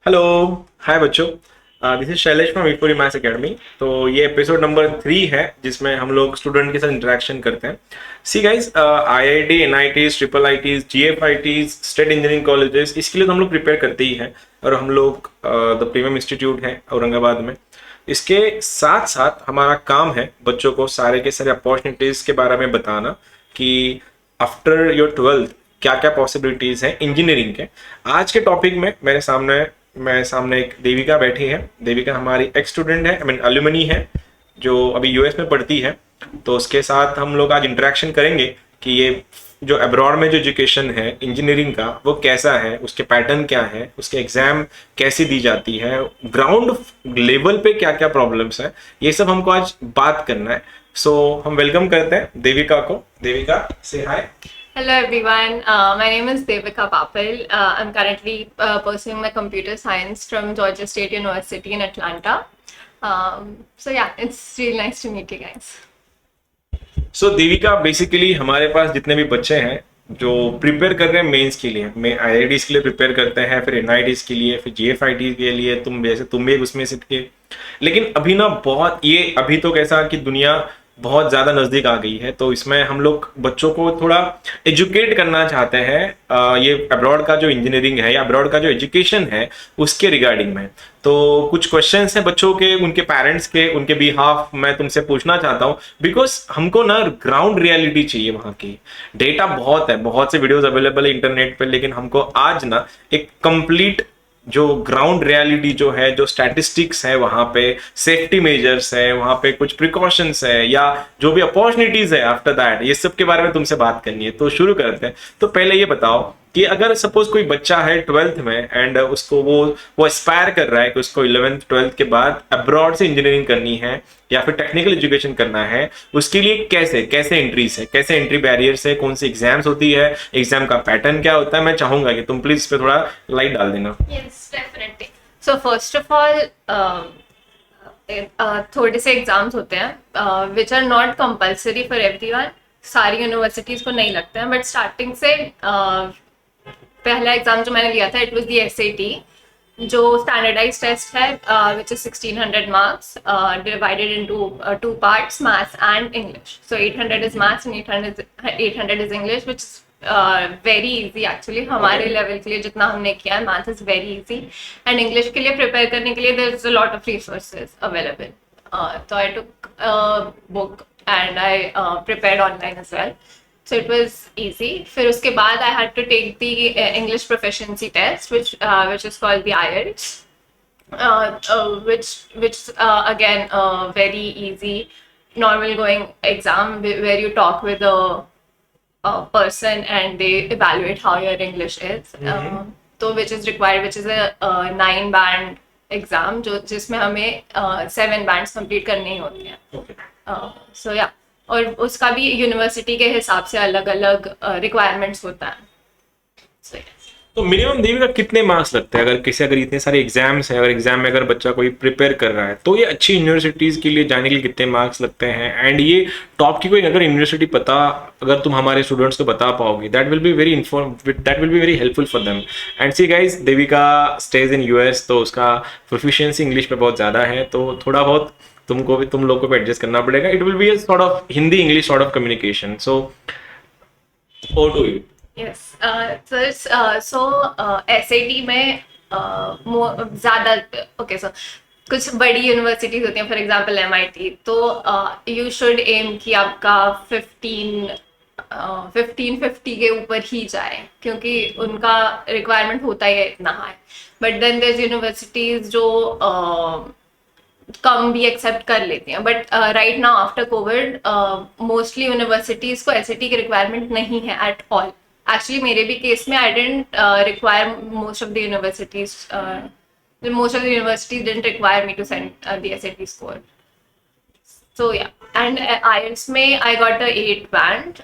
Hello. Hi बच्चों। This is Shailesh from Vpuri maths academy. तो ये एपिसोड नंबर 3 है जिसमें हम लोग स्टूडेंट के साथ इंटरेक्शन करते हैं। See guys, IIT, NITs, triple ITs, GFITs, state engineering colleges, इसके लिए तो हम लोग प्रिपेयर करते ही हैं। और हम लोग द प्रीमियम इंस्टीट्यूट है औरंगाबाद में। इसके साथ साथ हमारा काम है बच्चों को सारे के सारे अपॉर्चुनिटीज के बारे में बताना कि आफ्टर योर ट्वेल्थ क्या क्या पॉसिबिलिटीज हैं इंजीनियरिंग के। आज के टॉपिक में मेरे सामने एक देविका बैठी है। देविका हमारी एक्स स्टूडेंट है, आई मीन अलुमनी है, जो अभी यूएस में पढ़ती है। तो उसके साथ हम लोग आज इंटरेक्शन करेंगे कि ये जो अब्रॉड में जो एजुकेशन है इंजीनियरिंग का वो कैसा है, उसके पैटर्न क्या है, उसके एग्जाम कैसी दी जाती है, ग्राउंड लेवल पे क्या क्या प्रॉब्लम्स है, ये सब हमको आज बात करना है। सो हम वेलकम करते हैं देविका को। देविका, से हाय। Hello everyone, my name is Devika Papal. I'm currently pursuing my computer science from Georgia State University in Atlanta. So yeah, it's really nice to meet you guys. So Devika, basically हमारे पास जितने भी बच्चे हैं जो प्रिपेयर कर रहे हैं mains के लिए, मैं आईआईटीज के लिए प्रिपेयर करते हैं, फिर एनआईटीज के लिए, फिर जीएफआईटी के लिए, तुम भी एक उसमें से थे। लेकिन अभी ना बहुत ये अभी तो कैसा कि दुनिया बहुत ज़्यादा नज़दीक आ गई है, तो इसमें हम लोग बच्चों को थोड़ा एजुकेट करना चाहते हैं ये अब्रॉड का जो इंजीनियरिंग है या अब्रॉड का जो एजुकेशन है उसके रिगार्डिंग में। तो कुछ क्वेश्चंस हैं बच्चों के, उनके पेरेंट्स के, उनके बिहाफ मैं तुमसे पूछना चाहता हूँ, बिकॉज हमको ना ग्राउंड रियलिटी चाहिए। वहाँ की डेटा बहुत है, बहुत से वीडियोस अवेलेबल है इंटरनेट पे, लेकिन हमको आज ना एक कंप्लीट जो ग्राउंड रियलिटी जो है, जो स्टैटिस्टिक्स है, वहां पे सेफ्टी मेजर्स है, वहां पे कुछ प्रिकॉशंस है, या जो भी अपॉर्चुनिटीज है आफ्टर दैट, ये सब के बारे में तुमसे बात करनी है। तो शुरू करते हैं। तो पहले ये बताओ कि अगर सपोज कोई बच्चा है ट्वेल्थ में एंड उसको वो एस्पायर कर रहा है कि उसको 11th 12th के बाद अब्रॉड से इंजीनियरिंग करनी है या फिर टेक्निकल एजुकेशन करना है, उसके लिए कैसे कैसे एंट्रीज है, कैसे एंट्री बैरियर्स है, कौन सी एग्जाम्स होती है, एग्जाम का पैटर्न क्या होता है, मैं चाहूंगा कि तुम प्लीज इस पे थोड़ा लाइट डाल देना। Yes, definitely. So first of all, थोड़े से एग्जाम्स होते हैं which are not compulsory for everyone. सारी यूनिवर्सिटीज को नहीं लगते हैं, बट स्टार्टिंग से पहला एग्जाम जो मैंने लिया था इट वाज द एसएटी, जो स्टैंडर्डाइज टेस्ट है which is 1600 marks divided into two parts, maths and English. So 800 is maths and 800 is English, which very easy actually हमारे लेवल के लिए। जितना हमने किया है, math is very easy and English के लिए प्रिपेयर करने के लिए there is a lot of resources available. तो I took book and I prepared online as well, so it was easy. फिर उसके बाद I had to take the English proficiency test, which is called the IELTS, which again very easy normal going exam where you talk with a person and they evaluate how your English is. तो which is required, which is a 9 band exam, जो जिसमें हमें 7 bands complete करने ही होते हैं। So yeah, और उसका भी यूनिवर्सिटी के हिसाब से अलग अलग रिक्वायरमेंट्स होता है। So, yes. तो मिनिमम देवी का कितने मार्क्स लगते हैं अगर इतने सारे एग्जाम्स हैं, अगर एग्जाम में अगर बच्चा कोई प्रिपेयर कर रहा है तो ये अच्छी यूनिवर्सिटीज के लिए जाने के लिए कितने मार्क्स लगते हैं? एंड ये टॉप की कोई अगर यूनिवर्सिटी पता अगर तुम हमारे स्टूडेंट्स को बता पाओगे, that will be very helpful for them. And see guys, Devika stage in US, तो उसका प्रोफिशिएंसी इंग्लिश पे बहुत ज़्यादा है, तो थोड़ा बहुत तुम लोग को भी एडजस्ट करना पड़ेगा। It will be a sort of Hindi English sort of communication. So over to you. Yes. So SAT में ज़्यादा ओके, सो कुछ बड़ी यूनिवर्सिटीज होती हैं, फॉर एग्जांपल MIT, तो यू शुड एम कि आपका 1550 के ऊपर ही जाए, क्योंकि उनका रिक्वायरमेंट होता ही है इतना high. But then there universities जो कम भी एक्सेप्ट कर लेती हैं, but right now after Covid mostly universities को एसएटी की रिक्वायरमेंट नहीं है एट ऑल। एक्चुअली मेरे भी केस में I didn't require most of the universities didn't require me to send the SAT score. So yeah, and IELTS में I got a 8 band,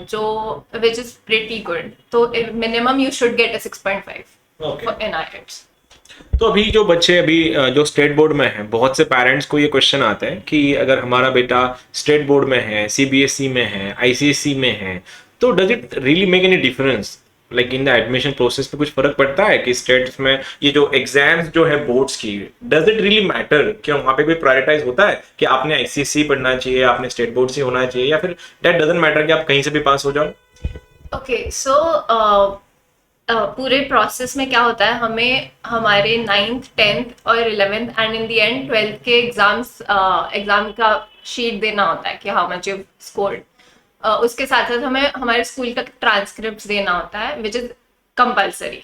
जो which is pretty good. तो minimum you should get a 6.5 in IELTS। तो अभी जो बच्चे जो state board में हैं, बहुत से पेरेंट्स को ये क्वेश्चन आता है कि अगर हमारा बेटा स्टेट बोर्ड में है, सीबीएसई में है, आईसीएसई में है, तो does it really make any difference like in the admission process में कुछ फर्क पड़ता है कि स्टेट्स में ये जो एग्जाम्स जो है बोर्ड्स की, डज इट रियली मैटर? क्या वहाँ पे कोई प्रायोरिटाइज होता है कि आपने आईसीएसई पढ़ना चाहिए, आपने स्टेट बोर्ड से होना चाहिए, या फिर दैट डजंट मैटर कि आप कहीं से भी पास हो जाओ? ओके, सो पूरे प्रोसेस में क्या होता है, हमें हमारे 9th 10th और 11th and in the end 12th के एग्जाम का शीट देना होता है कि हाउ मच यू स्कोर्ड। उसके साथ साथ हमें हमारे स्कूल का ट्रांसक्रिप्ट देना होता है विच इज कंपलसरी।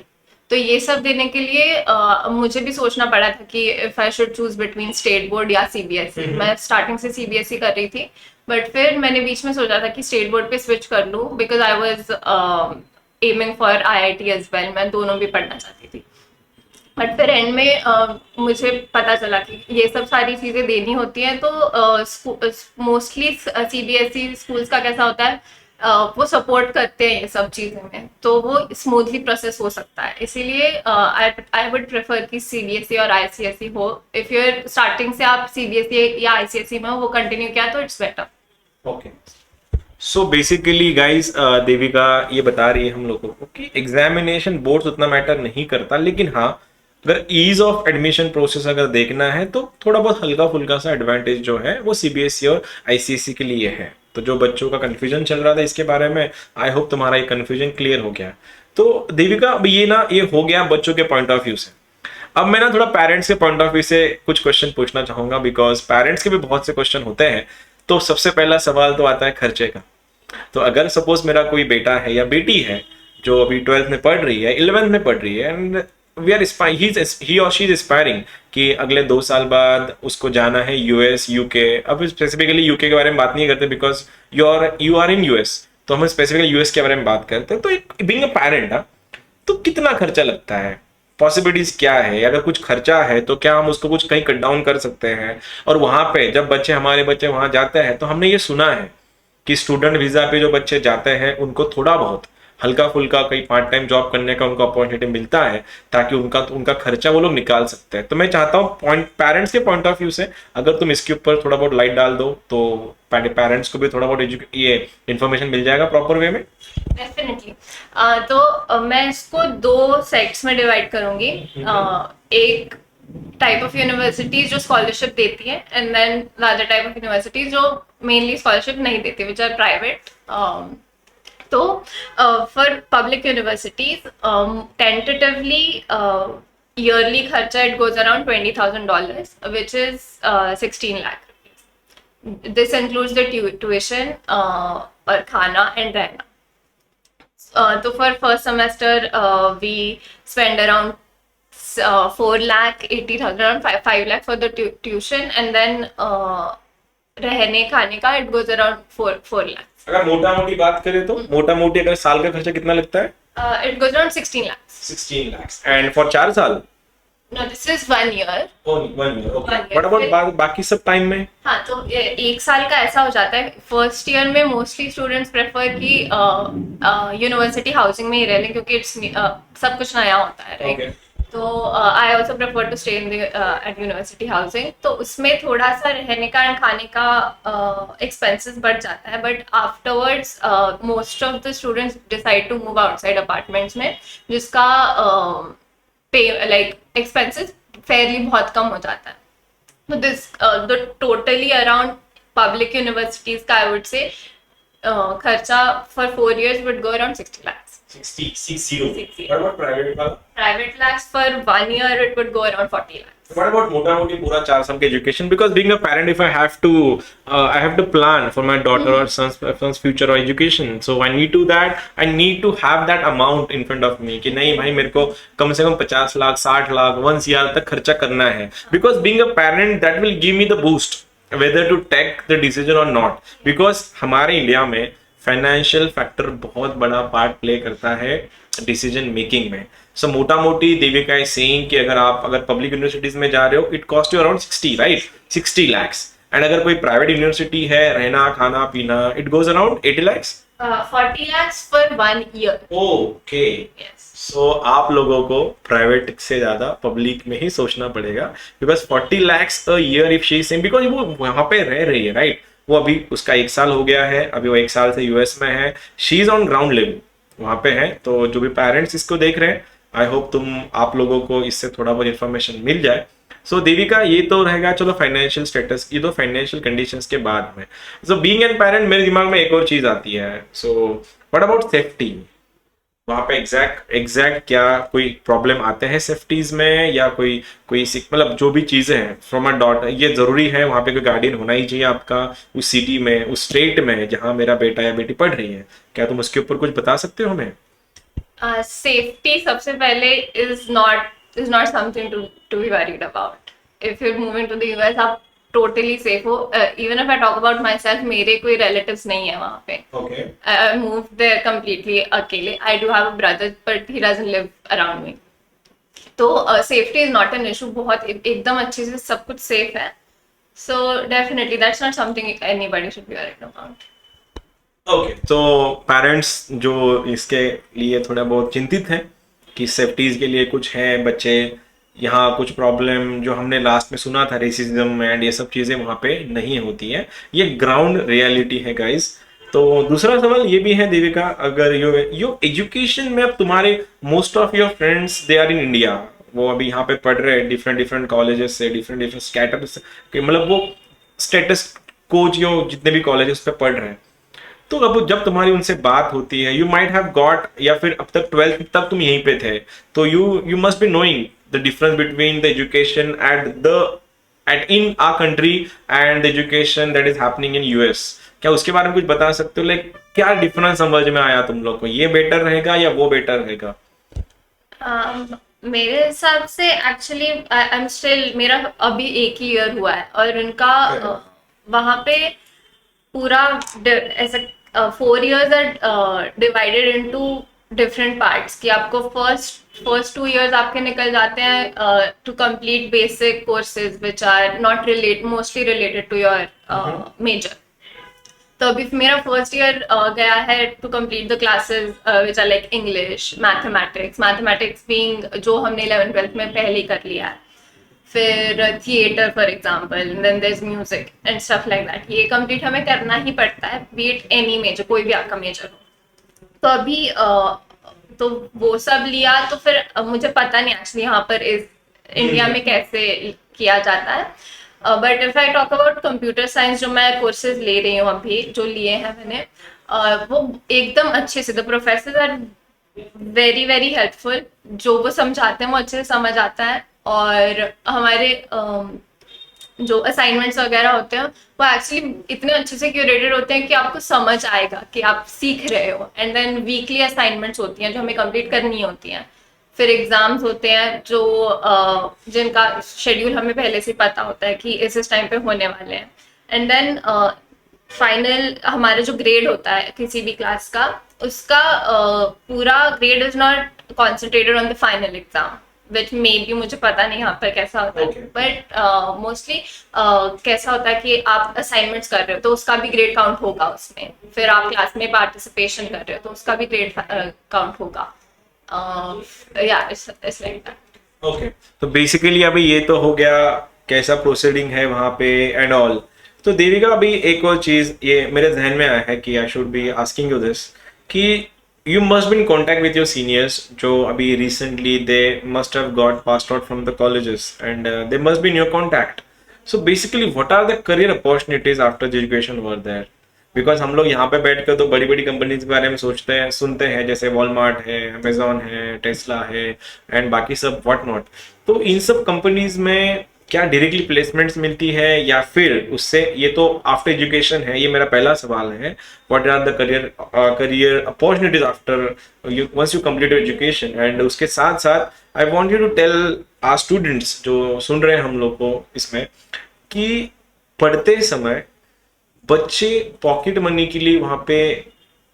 तो ये सब देने के लिए मुझे भी सोचना पड़ा था कि if I should choose between state board या सीबीएसई। मैं स्टार्टिंग से सीबीएसई कर रही थी, बट फिर मैंने बीच में सोचा था कि स्टेट बोर्ड पे स्विच कर लूँ, because I was aiming for IIT as well. मैं दोनों भी पढ़ना चाहती थी, बट फिर एंड में मुझे पता चला कि ये सब सारी चीज़ें देनी होती हैं। तो मोस्टली सीबीएसई स्कूल्स का कैसा होता है, वो सपोर्ट करते हैं ये सब चीज़ें में, तो वो स्मूथली प्रोसेस हो सकता है। इसीलिए आई वुड प्रेफर कि सीबीएसई और आईसीएसई हो। इफ़ यूर स्टार्टिंग से आप सीबीएसई या आईसीएसई में हो, वो कंटिन्यू किया तो it's better. Okay, so basically guys, Devika ये बता रही है हम लोगों को कि एग्जामिनेशन बोर्ड्स उतना मैटर नहीं करता, लेकिन हाँ, अगर ईज ऑफ एडमिशन प्रोसेस अगर देखना है तो थोड़ा बहुत हल्का फुल्का सा एडवांटेज जो है वो सीबीएसई और आईसीएसई के लिए है। तो जो बच्चों का कंफ्यूजन चल रहा था इसके बारे में, आई होप तुम्हारा ये कंफ्यूजन क्लियर हो गया। तो देविका, अब ये हो गया बच्चों के पॉइंट ऑफ व्यू से। अब मैं ना थोड़ा पेरेंट्स के पॉइंट ऑफ व्यू से कुछ क्वेश्चन पूछना चाहूंगा, बिकॉज पेरेंट्स के भी बहुत से क्वेश्चन होते हैं। तो सबसे पहला सवाल तो आता है खर्चे का। तो अगर सपोज मेरा कोई बेटा है या बेटी है जो अभी 12th में पढ़ रही है, 11th में पढ़ रही है, एंड ही और शी इज एस्पायरिंग कि अगले 2 साल बाद उसको जाना है यूएस, यूके। अब स्पेसिफिकली यूके के बारे में बात नहीं करते because you are in US, तो हम स्पेसिफिकली यूएस के बारे में बात करते हैं। तो एक बीइंग अ पेरेंट, तो कितना खर्चा लगता है, पॉसिबिलिटीज क्या है? अगर कुछ खर्चा है तो क्या हम उसको कुछ कहीं कट डाउन कर सकते हैं? और वहां पे जब हमारे बच्चे वहां जाते हैं तो हमने ये सुना है कि स्टूडेंट वीजा पे जो बच्चे जाते हैं उनको थोड़ा बहुत हल्का फुल्का कहीं पार्ट टाइम जॉब करने का उनको अपॉर्चुनिटी मिलता है, ताकि उनका खर्चा वो लोग निकाल सकते हैं। तो मैं चाहता हूँ पेरेंट्स के पॉइंट ऑफ व्यू से अगर तुम इसके ऊपर थोड़ा बहुत लाइट डाल दो तो पेरेंट्स को भी थोड़ा बहुत ये इन्फॉर्मेशन मिल जाएगा प्रॉपर वे में। डेफिनेटली। तो मैं इसको 2 सेक्ट्स में डिवाइड करूंगी। एक टाइप ऑफ यूनिवर्सिटीज जो स्कॉलरशिप देती है, and then the other type of universities जो मेनली स्कॉलरशिप नहीं देती, विच आर प्राइवेट। तो for public universities tentatively yearly खर्चा it goes around $20,000, which is 16 lakh rupees. This includes the tuition और खाना एंड रहना। तो for first semester we spend around 4,80,000, around 5 lakh for the tuition, and then रहने खाने का it goes around 4 lakhs। अगर मोटा मोटी बात करें तो मोटा मोटी अगर साल का खर्चा कितना लगता है? It goes around 16 lakhs। 16 lakhs and for 4 साल? No, this is 1 year। Only 1 year, okay। 1 year। What about बाकी सब टाइम में? हाँ, तो 1 साल का ऐसा हो जाता है। फर्स्ट ईयर में मोस्टली स्टूडेंट्स प्रेफर कि यूनिवर्सिटी हाउसिंग में ही रह लें, क्योंकि इट्स सब कुछ नया होता है, राइट? तो I also prefer to stay in at university housing. तो उसमें थोड़ा सा रहने का एंड खाने का एक्सपेंसेस बढ़ जाता है, but afterwards most of the students decide to move outside apartments में, जिसका पे लाइक एक्सपेंसेस फेयरली बहुत कम हो जाता है। तो this the totally around public universities का आई वुड से खर्चा for 4 years would go around 60 lakhs। 60. What about private वाला? Private lakhs for 1 year it would go around 40 lakhs। What about मोटा मोटी पूरा 4 साल के education? Because being a parent, if I have to plan for my daughter or son's future or education, so I need to have that amount in front of me कि नहीं भाई, मेरे को कम से कम 50 लाख 60 लाख 1 CR तक खर्चा करना है। Because being a parent, that will give me the boost whether to take the decision or not। Because हमारे इंडिया में फाइनेंशियल फैक्टर बहुत बड़ा पार्ट प्ले करता है डिसीजन मेकिंग में। सो मोटा मोटी देविका इज सेइंग कि अगर पब्लिक यूनिवर्सिटीज में जा रहे हो, it cost you around 60, right? 60 lakhs। And अगर कोई प्राइवेट यूनिवर्सिटी है, रहना खाना पीना, it goes around 80 lakhs। 40 lakhs for 1 year। Okay, so आप लोगों को प्राइवेट से ज्यादा पब्लिक में ही सोचना पड़ेगा, because 40 lakhs a year if she is saying, because वो वहां पे रह रही है, राइट? वो अभी उसका 1 साल हो गया है, अभी वो 1 साल से यूएस में है, she is on ground level. वहाँ पे है। तो जो भी पेरेंट्स इसको देख रहे हैं, आई होप आप लोगों को इससे थोड़ा बहुत इन्फॉर्मेशन मिल जाए। सो देविका, ये तो रहेगा चलो फाइनेंशियल स्टेटस, ये तो फाइनेंशियल कंडीशंस के बाद में। सो बीइंग एन पेरेंट, मेरे दिमाग में एक और चीज आती है। So what about safety? वहां पे एग्जैक्ट क्या कोई प्रॉब्लम आते हैं सेफ्टीज में, या कोई कोई मतलब जो भी चीजें हैं फ्रॉम अ डॉटर, ये जरूरी है वहां पे कोई गार्डियन होना ही चाहिए आपका उस सिटी में, उस स्टेट में जहां मेरा बेटा या बेटी पढ़ रही है? क्या तुम उसके ऊपर कुछ बता सकते हो हमें? Safety सबसे पहले is not something to be worried about. If you're moving to the US, आप totally safe हो. Even if I talk about myself, मेरे कोई relatives नहीं है वहाँ पे. Okay. I moved there completely अकेले. I do have a brother, but he doesn't live around me. तो safety is not an issue. बहुत एकदम अच्छे से सब कुछ safe है. So definitely that's not something anybody should be worried about. Okay, तो पेरेंट्स जो इसके लिए थोड़ा बहुत चिंतित हैं कि सेफ्टीज के लिए कुछ है बच्चे, यहाँ कुछ प्रॉब्लम जो हमने लास्ट में सुना था रेसिज्म एंड ये सब चीज़ें वहाँ पे नहीं होती है, ये ग्राउंड रियलिटी है गाइस। तो दूसरा सवाल ये भी है देविका, अगर यो एजुकेशन में अब तुम्हारे most of your friends they are in India, वो अभी यहाँ पे पढ़ रहे हैं डिफरेंट डिफरेंट कॉलेजेस से, डिफरेंट डिफरेंट स्कैटर से, मतलब वो स्टेटस कोच जो जितने भी कॉलेजेस पे पढ़ रहे हैं, तो अब जब तुम्हारी उनसे बात होती है, यू माइट हैव गॉट, या फिर अब तक 12th तक तुम यहीं पे थे, तो you must be knowing the difference between the education at in a country and the education that is happening in US. क्या उसके बारे में कुछ बता सकते हो? लाइक क्या डिफरेंस समझ में आया तुम लोग को, ये बेटर रहेगा या वो बेटर रहेगा? मेरे हिसाब से एक्चुअली आई एम स्टिल, मेरा अभी एक ही ईयर हुआ है और उनका वहाँ पे पूरा ऐसा 4 years are divided into different parts, कि आपको फर्स्ट 2 years आपके निकल जाते हैं to complete basic courses which are not mostly related to your major. तो अभी मेरा फर्स्ट ईयर गया है to complete the classes which are like English, mathematics being जो हमने 11th 12th में पहले ही कर लिया है, फिर theatre for example, then there is music and stuff like that. ये कंप्लीट हमें करना ही पड़ता है, बी इट एनी मेजर, कोई भी आपका मेजर हो। तो अभी तो वो सब लिया, तो फिर मुझे पता नहीं एक्चुअली यहाँ पर इंडिया में कैसे किया जाता है। But if I talk about computer science, जो मैं कोर्सेज ले रही हूँ अभी, जो लिए हैं मैंने, वो एकदम अच्छे से, the professors are very very helpful, जो वो समझाते हैं वो अच्छे से समझ आता है। और हमारे जो असाइनमेंट्स वगैरह होते हैं वो एक्चुअली इतने अच्छे से क्यूरेटेड होते हैं कि आपको समझ आएगा कि आप सीख रहे हो। एंड देन वीकली असाइनमेंट्स होती हैं जो हमें कंप्लीट करनी होती हैं, फिर एग्जाम्स होते हैं जो जिनका शेड्यूल हमें पहले से पता होता है कि इस टाइम पे होने वाले हैं। एंड देन फाइनल हमारा जो ग्रेड होता है किसी भी क्लास का, उसका पूरा grade is not concentrated on the final exam, which may be, मुझे पता नहीं यहाँ पर कैसा होता है, बट मोस्टली कैसा होता है कि आप असाइनमेंट्स कर रहे हो तो उसका भी ग्रेड काउंट होगा उसमें, फिर आप क्लास में पार्टिसिपेशन कर रहे हो तो उसका भी ग्रेड काउंट होगा। it's like that. ओके, तो बेसिकली अभी ये तो हो गया कैसा प्रोसीडिंग है वहाँ पे एंड ऑल। तो देविका, अभी एक और चीज ये मेरे जहन में आया है कि I should be asking you this, कि you must be in contact with your seniors जो अभी recently they must have got passed out from the colleges and they must be in your contact. So basically what are the career opportunities after the education were there? Because हम लोग यहाँ पे बैठ कर तो बड़ी बड़ी कंपनीज के बारे में सोचते हैं, सुनते हैं, जैसे वॉलमार्ट है, अमेजोन है, टेस्ला है एंड बाकी सब व्हाट नॉट। तो इन सब कंपनीज में क्या डायरेक्टली प्लेसमेंट्स मिलती है या फिर उससे, ये तो आफ्टर एजुकेशन है, ये मेरा पहला सवाल है, what are the career opportunities after once you complete your education. And उसके साथ साथ I want you to tell our students जो सुन रहे हैं हम लोग को इसमें, कि पढ़ते समय बच्चे पॉकेट मनी के लिए वहां पे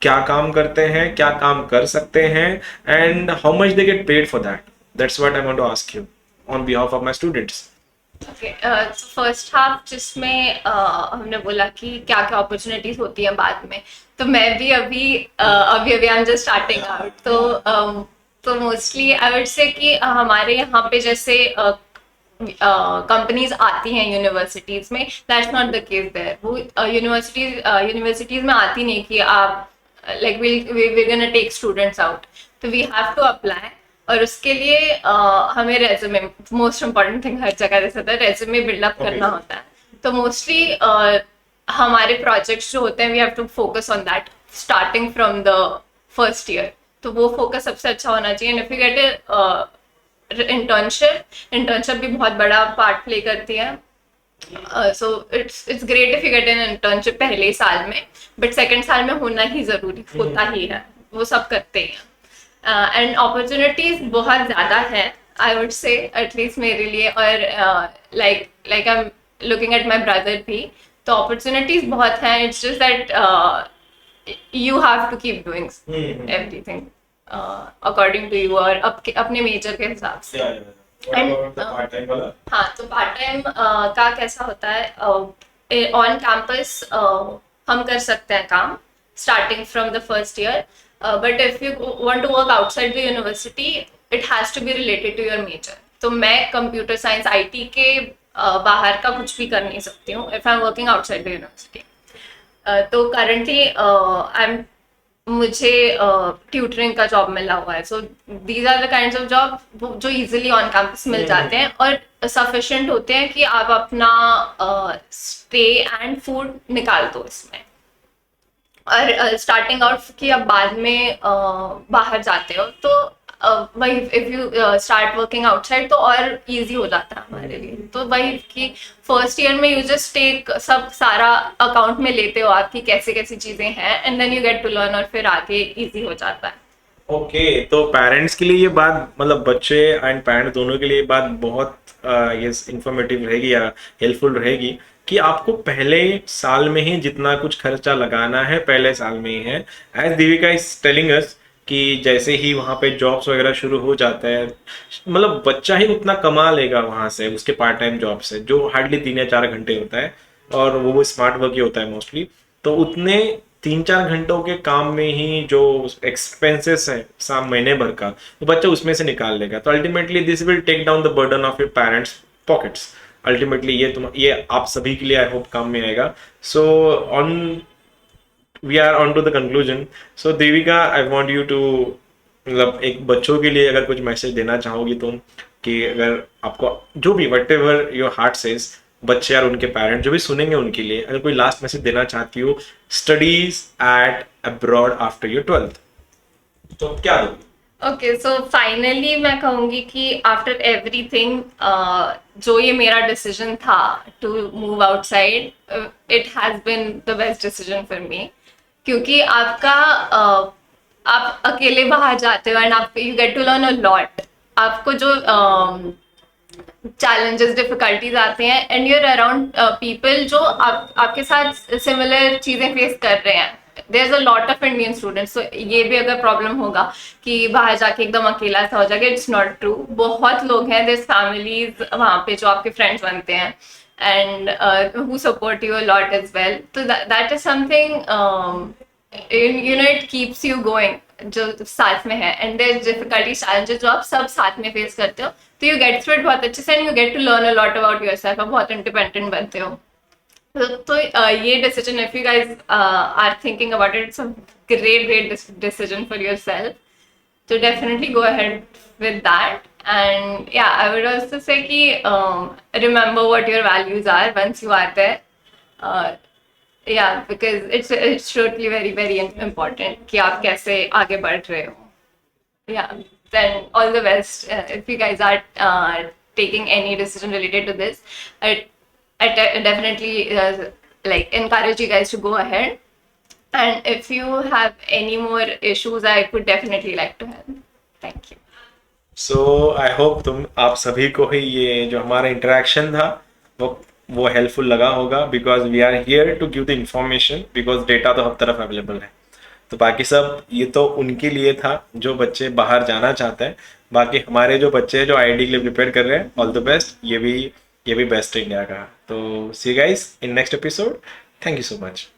क्या काम करते हैं, क्या काम कर सकते हैं, and how much they get paid for that. That's what I want to ask you on behalf of my students. Okay, first half जिसमें हमने बोला कि क्या क्या अपॉर्चुनिटीज होती हैं बाद में, तो मैं भी अभी I am just starting out. तो मोस्टली आई वुड से कि हमारे यहाँ पे जैसे कंपनीज आती हैं यूनिवर्सिटीज में, that's not the case there. वो यूनिवर्सिटीज में आती नहीं कि आप like we're gonna take students out, तो we have to apply। और उसके लिए हमें रेज्यूमे, मोस्ट इम्पॉर्टेंट थिंग हर जगह जैसे होता है, रेज्यूमे बिल्डअप करना होता है। तो मोस्टली हमारे प्रोजेक्ट्स जो होते हैं we have to focus on that starting from the first year, तो वो फोकस सबसे अच्छा होना चाहिए। इफ यू गेट इंटर्नशिप भी बहुत बड़ा पार्ट प्ले करती है। So it's great if you get an internship पहले ही साल में, बट सेकेंड साल में होना ही जरूरी होता ही है, वो सब करते ही हैं। एंड अपॉर्चुनिटीज बहुत ज्यादा है आई वुड से, एटलीस्ट मेरे लिए। और like I am looking at my brother भी, तो अपॉर्चुनिटीज बहुत हैं। It's just that you have to keep doing everything according to you, और अपने मेजर के हिसाब से। हाँ, तो पार्ट टाइम का कैसा होता है, ऑन कैंपस हम कर सकते हैं काम starting from the first year, but if you want to work outside the university it has to be related to your major. तो मैं कंप्यूटर साइंस आईटी के बाहर का कुछ भी कर नहीं सकती हूँ if I am working outside the university. तो करंटली मुझे ट्यूटरिंग का जॉब मिला हुआ है। So these are the kinds of job जो इजीली ऑन कैंपस मिल जाते हैं और सफिशिएंट होते हैं कि आप अपना स्टे एंड फूड निकाल दो इसमें। और स्टार्टिंग आउट कि आप बाद में बाहर जाते हो तो वही if you start working outside तो और इजी हो जाता है हमारे लिए। तो वही कि फर्स्ट ईयर में यू जस्ट टेक सब सारा अकाउंट में लेते हो आपकी कैसे कैसी चीजें हैं, and then you get to learn, और फिर आगे इजी हो जाता है। ओके, तो पेरेंट्स के लिए ये बात, मतलब बच्चे एंड पेरेंट्स दोनों के लिए ये बात बहुत ये इंफॉर्मेटिव रहेगी या हेल्पफुल रहेगी कि आपको पहले साल में ही जितना कुछ खर्चा लगाना है पहले साल में ही है। As Devika is telling us कि जैसे ही वहाँ पे जॉब्स वगैरह शुरू हो जाता है, मतलब बच्चा ही उतना कमा लेगा वहाँ से उसके पार्ट टाइम जॉब से, जो हार्डली 3 या 4 घंटे होता है, और वो स्मार्ट वर्क ही होता है मोस्टली। तो उतने 3-4 घंटों के काम में ही जो एक्सपेंसेस है साल महीने भर का, तो बच्चा उसमें से निकाल लेगा। तो ultimately this will take down the burden of your parents pockets. Ultimately ये आप सभी के लिए आई होप काम में आएगा। सो we are on to the conclusion. So Devika, I want you to, मतलब एक बच्चों के लिए अगर कुछ मैसेज देना चाहोगी तुम, कि अगर आपको जो भी whatever your heart says, बच्चे और उनके पेरेंट्स जो भी सुनेंगे उनके लिए अगर कोई लास्ट मैसेज देना चाहती हो, studies at abroad after your 12th, तो क्या दोगी? ओके, सो फाइनली मैं कहूँगी कि आफ्टर एवरीथिंग जो ये मेरा डिसीजन था to move outside, it has been the best decision for me. क्योंकि आप अकेले बाहर जाते हो एंड आप you get to learn a lot. आपको जो चैलेंजेस डिफिकल्टीज आते हैं एंड यूर अराउंड पीपल जो आपके साथ सिमिलर चीजें फेस कर रहे हैं। There is a lot of Indian students, तो ये भी अगर प्रॉब्लम होगा कि बाहर जाके एकदम अकेला सा हो जाएगा, इट्स नॉट ट्रू। बहुत लोग हैं, देयर फैमिलीज वहाँ पे जो आपके फ्रेंड्स बनते हैं and who support you a lot as well. So that is something it keeps you going जो साथ में है। and there's difficulties, challenges जो आप सब साथ में face करते हो, तो you get through it बहुत अच्छे से and you get to learn a lot about yourself, आप बहुत independent बनते हो। तो ये decision, if you guys are thinking about it, it's a great decision for yourself, so definitely go ahead with that. And yeah, I would also say कि remember what your values are once you are there. Yeah, because it's totally very important कि आप कैसे आगे बढ़ रहे हो। Yeah, then all the best if you guys are taking any decision related to this. I definitely like encourage you guys to go ahead. And if you have any more issues, I would definitely like to help. Thank you. So I hope आप सभी को ही ये जो हमारा interaction था वो helpful लगा होगा, because we are here to give the information, because data तो हर तरफ अवेलेबल है। तो बाकी सब ये तो उनके लिए था जो बच्चे बाहर जाना चाहते हैं। बाकी हमारे जो बच्चे हैं जो आईआईटी के लिए प्रिपेयर कर रहे हैं, ऑल द बेस्ट। ये भी बेस्ट इंडिया का। तो see guys in next episode. Thank you so much.